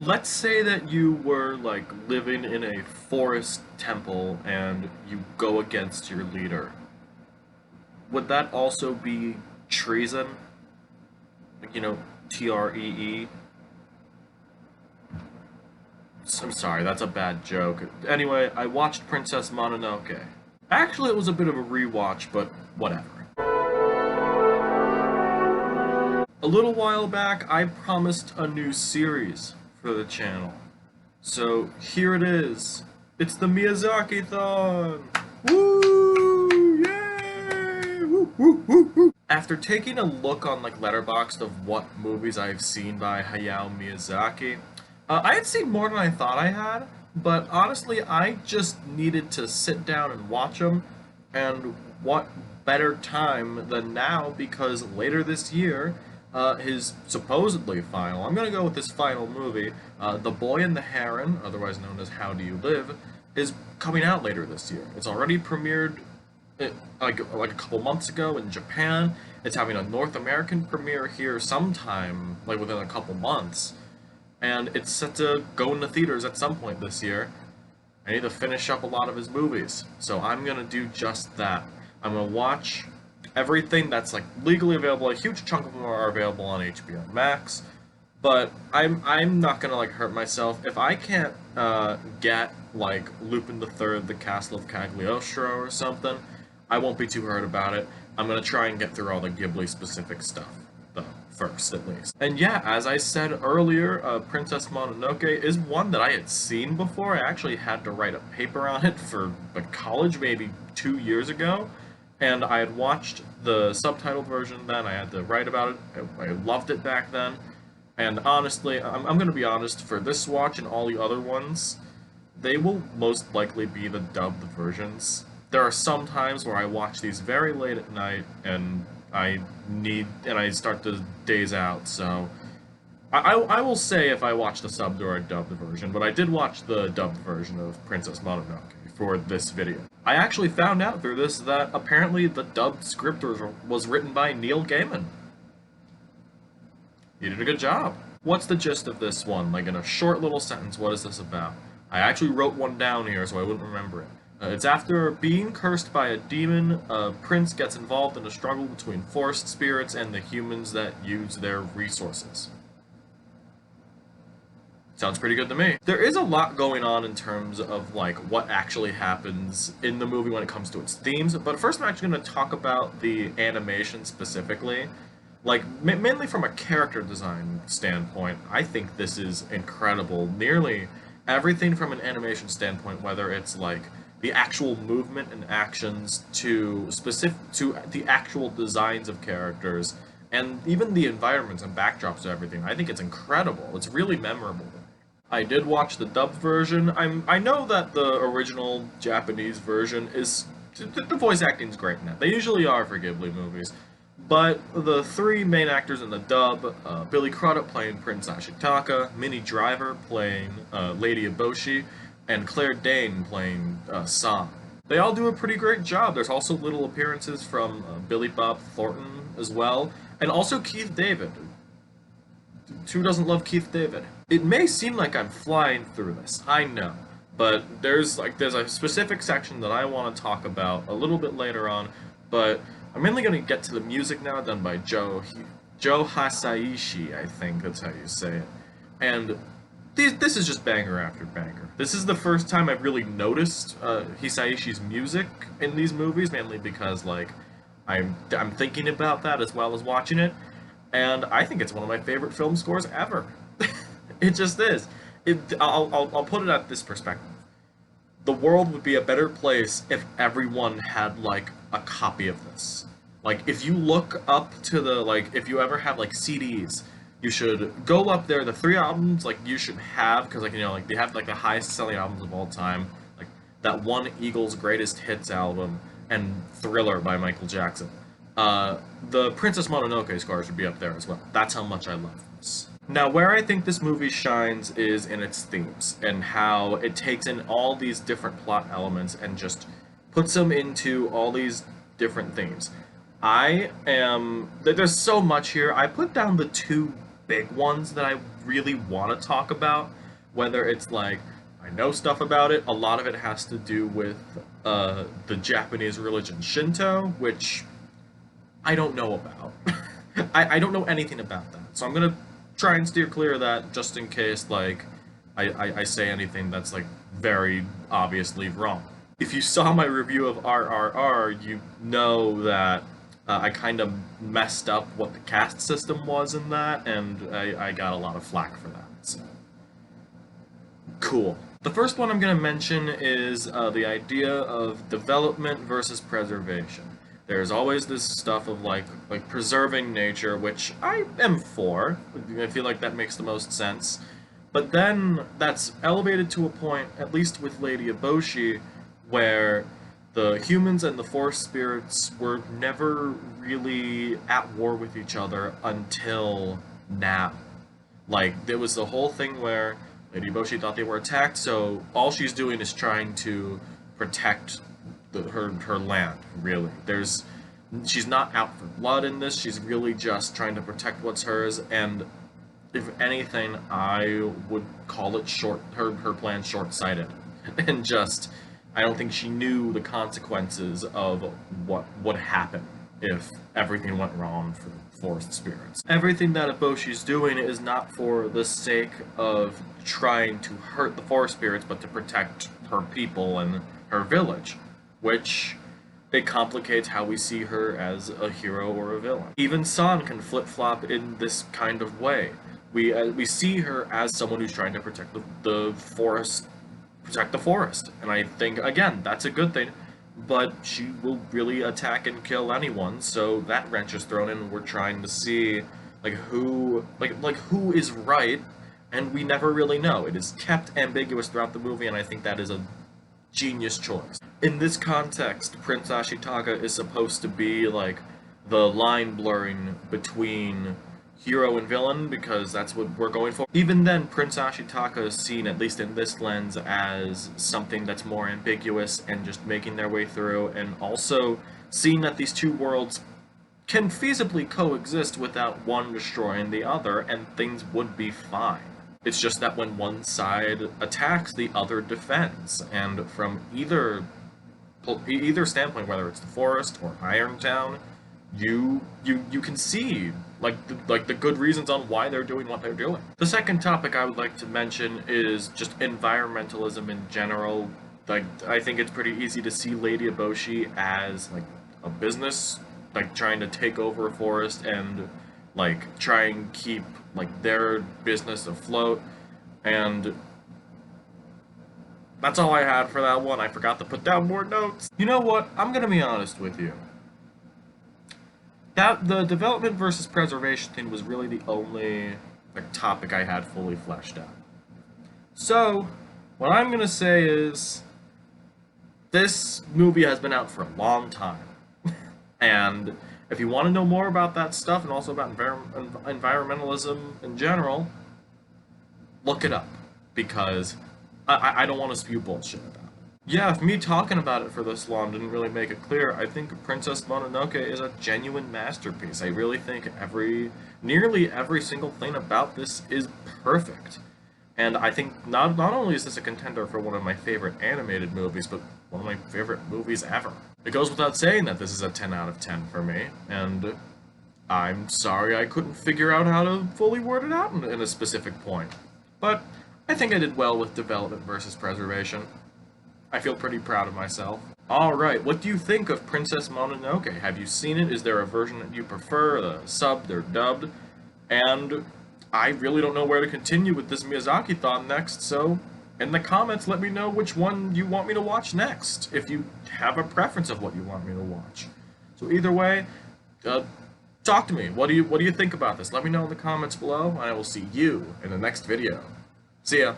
Let's say that you were like living in a forest temple and you go against your leader. Would that also be treason? Like, TREE? I'm sorry, that's a bad joke. Anyway, I watched Princess Mononoke. Actually, it was a bit of a rewatch, but whatever. A little while back, I promised a new series for the channel. So here it is. It's the Miyazaki-thon! Woo! Yay! Woo, woo, woo, woo. After taking a look on like Letterboxd of what movies I've seen by Hayao Miyazaki, I had seen more than I thought I had, but honestly, I just needed to sit down and watch them, and what better time than now, because later this year, his supposedly final, I'm gonna go with this final movie, The Boy and the Heron, otherwise known as How Do You Live, is coming out later this year. It's already premiered like a couple months ago in Japan. It's having a North American premiere here sometime, like within a couple months. And it's set to go into theaters at some point this year. I need to finish up a lot of his movies, so I'm gonna do just that. I'm gonna watch everything that's like legally available. A huge chunk of them are available on HBO Max, but I'm not gonna like hurt myself if I can't get like Lupin the Third, The Castle of Cagliostro or something. I won't be too hurt about it. I'm gonna try and get through all the Ghibli specific stuff though, first at least. And yeah, as I said earlier, Princess Mononoke is one that I had seen before. I actually had to write a paper on it for like college maybe 2 years ago, and I had watched the subtitled version then. I had to write about it. I loved it back then, and honestly, I'm gonna be honest, for this watch and all the other ones, they will most likely be the dubbed versions. There are some times where I watch these very late at night and I start to daze out, so I will say if I watch the subbed or a dubbed version, but I did watch the dubbed version of Princess Mononoke for this video. I actually found out through this that apparently the dubbed script was written by Neil Gaiman. He did a good job. What's the gist of this one? Like in a short little sentence, what is this about? I actually wrote one down here so I wouldn't remember it. It's after being cursed by a demon, a prince gets involved in a struggle between forest spirits and the humans that use their resources. Sounds pretty good to me. There is a lot going on in terms of like what actually happens in the movie when it comes to its themes, but first I'm actually going to talk about the animation specifically. Like, mainly from a character design standpoint, I think this is incredible. Nearly everything from an animation standpoint, whether it's like the actual movement and actions to the actual designs of characters and even the environments and backdrops of everything. I think it's incredible. It's really memorable. I did watch the dubbed version. I know that the original Japanese version is the voice acting's great in that. They usually are for Ghibli movies. But the three main actors in the dub, Billy Crudup playing Prince Ashitaka, Minnie Driver playing Lady Eboshi, and Claire Danes playing Sam. They all do a pretty great job. There's also little appearances from Billy Bob Thornton as well, and also Keith David. Who doesn't love Keith David? It may seem like I'm flying through this, I know, but there's a specific section that I want to talk about a little bit later on, but I'm mainly going to get to the music now, done by Joe Hisaishi, I think that's how you say it. And this is just banger after banger. This is the first time I've really noticed Hisaishi's music in these movies, mainly because like I'm thinking about that as well as watching it, and I think it's one of my favorite film scores ever. It just is. I'll put it at this perspective. The world would be a better place if everyone had like a copy of this. Like if you look up to the if you ever have like CDs, you should go up there. The three albums like you should have, because they have like the highest selling albums of all time, like that one Eagles Greatest Hits album and Thriller by Michael Jackson. The Princess Mononoke score should be up there as well. That's how much I love this. Now, where I think this movie shines is in its themes, and how it takes in all these different plot elements and just puts them into all these different themes. There's so much here. I put down the two big ones that I really want to talk about, whether it's like I know stuff about it. A lot of it has to do with the Japanese religion Shinto, which I don't know about. I don't know anything about that, so I'm gonna try and steer clear of that just in case like I say anything that's like very obviously wrong. If you saw my review of RRR, you know that I kind of messed up what the caste system was in that, and I got a lot of flack for that. So cool. The first one I'm going to mention is the idea of development versus preservation. There's always this stuff of like preserving nature, which I am for. I feel like that makes the most sense. But then that's elevated to a point, at least with Lady Eboshi, where the humans and the forest spirits were never really at war with each other until now. Like, there was the whole thing where Lady Eboshi thought they were attacked, so all she's doing is trying to protect her land, really. She's not out for blood in this, she's really just trying to protect what's hers, and if anything, I would call it her plan short-sighted. And just, I don't think she knew the consequences of what would happen if everything went wrong for the forest spirits. Everything that Eboshi's doing is not for the sake of trying to hurt the forest spirits, but to protect her people and her village, which it complicates how we see her as a hero or a villain. Even San can flip-flop in this kind of way. We see her as someone who's trying to protect the forest, and I think, again, that's a good thing, but she will really attack and kill anyone, so that wrench is thrown in, and we're trying to see, like, who is right, and we never really know. It is kept ambiguous throughout the movie, and I think that is a genius choice. In this context, Prince Ashitaka is supposed to be, like, the line blurring between hero and villain, because that's what we're going for. Even then, Prince Ashitaka is seen, at least in this lens, as something that's more ambiguous and just making their way through, and also seeing that these two worlds can feasibly coexist without one destroying the other, and things would be fine. It's just that when one side attacks, the other defends, and from either standpoint, whether it's the forest or Irontown, you can see like the good reasons on why they're doing what they're doing. The second topic I would like to mention is just environmentalism in general. Like, I think it's pretty easy to see Lady Eboshi as like a business, like trying to take over a forest and like try and keep like their business afloat, and that's all I had for that one. I forgot to put down more notes. You know what? I'm gonna be honest with you. That the development versus preservation thing was really the only like topic I had fully fleshed out. So, what I'm gonna say is, this movie has been out for a long time, and if you want to know more about that stuff and also about environmentalism in general, look it up, because I don't want to spew bullshit about it. Yeah, if me talking about it for this long didn't really make it clear, I think Princess Mononoke is a genuine masterpiece. I really think nearly every single thing about this is perfect. And I think not only is this a contender for one of my favorite animated movies, but one of my favorite movies ever. It goes without saying that this is a 10 out of 10 for me, and I'm sorry I couldn't figure out how to fully word it out in a specific point. But I think I did well with development versus preservation. I feel pretty proud of myself. Alright, what do you think of Princess Mononoke? Have you seen it? Is there a version that you prefer, the subbed or dubbed? And I really don't know where to continue with this Miyazaki thought next, so in the comments let me know which one you want me to watch next, if you have a preference of what you want me to watch. So either way, talk to me. What do you think about this? Let me know in the comments below, and I will see you in the next video. See ya!